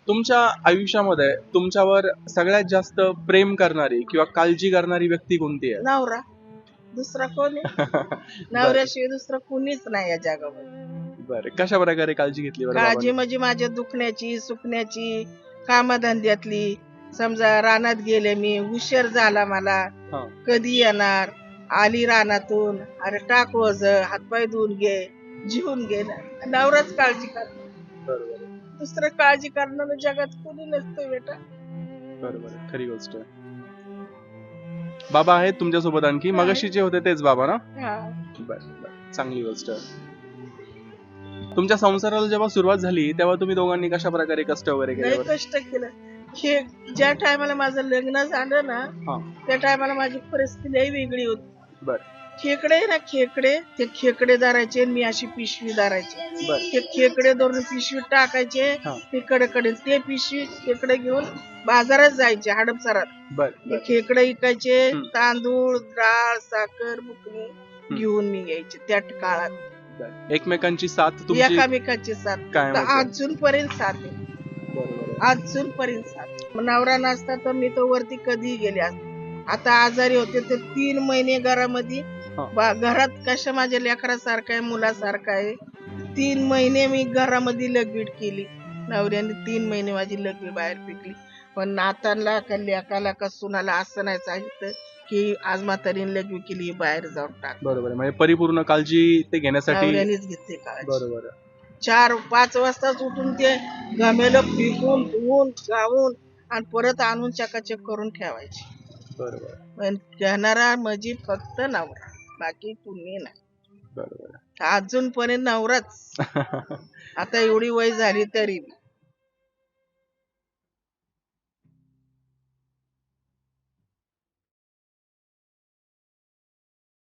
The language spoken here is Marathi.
तुमच्या आयुष्यामध्ये तुमच्यावर सगळ्यात जास्त प्रेम करणारी किंवा काळजी करणारी व्यक्ती कोणती आहे? नवरा. दुसरा कोण आहे? नवऱ्याशिवाय दुसरं कुणीच नाही या जगामध्ये. बरं, कशा प्रकारे काळजी घेतली बरं काळजी बाबांनी? म्हणजे माझ्या दुखण्याची सुकण्याची, कामधंद्यातली. समजा रानात गेले मी, उशीर झाला मला, हा. कधी येणार, आली रानातून, अरे टाक वज, हातपाय धुवून घे, जीवन घे. नवराच काळजी करणार. बरोबर दुसरं काळजी करणार जगात कोणी नसतं बेटा. बरोबर, खरी गोष्ट आहे. बाबा आहेत तुमच्या सोबत आणखी? मगाशी जे होते तेच बाबा ना? हा. बरं, चांगली गोष्ट आहे. तुमच्या संसाराला जेव्हा सुरुवात झाली तेव्हा तुम्ही दोघांनी कशा प्रकारे कष्ट वगैरे केले लय बरं? कष्ट केलं. हे ज्या टायमाला माझं लग्न झालं ना, हा. त्या टायमाला माझी परिस्थिती लई वेगळी होती. बरं खेकडे ना खेकडे, ते खेकडे धरायचे आणि मी अशी पिशवी धरायची. बरं. ते खेकडे धरून पिशवी टाकायचे, हा. तिकडे ते पिशवी खेकडे घेऊन बाजारात जायचे हडपसरात. ते बरं खेकडे विकायचे, हम्म. तांदूळ, डाळ, साखर, बुकणी घेऊन मी यायचे त्या काळात. बरं. एकमेकांची साथ तुमची एकामेकांची साथ कायम तर होती. अजूनपर्यंत साथ आहे. बरोबर. अजूनपर्यंत साथ. नवरा नसता तर मी तो वरती कधी गेले असते. आता आजारी होते तर 3 महिने घरामध्ये, हा. घरात कशा माझ्या लेकरासारखं आहे, मुलासारखं आहे. 3 महिने मी घरामध्ये लगवीट केली. नवऱ्याने 3 महिने माझी लगवी बाहेर फेकली. पण नातांना का लेकाला का सुनाला असं नाही सांगितलं की आज म्हातारीने लगवी केली बाहेर जाऊन टाक. बरोबर आहे. म्हणजे परिपूर्ण काळजी ते घेण्यासाठी नवऱ्यानेच घेतली काळजी. बरोबर. 4-5 वाजताच उठून ते गमेलं फिकून धुवून गावून आणि परत आणून चकाचक करून ठेवायचे. बरोबर पण घेणारा म्हणजे फक्त नवरा, बाकी कुणी नाही. बरोबर. अजूनपर्यंत नवराच. आता एवढी वय झाली तरी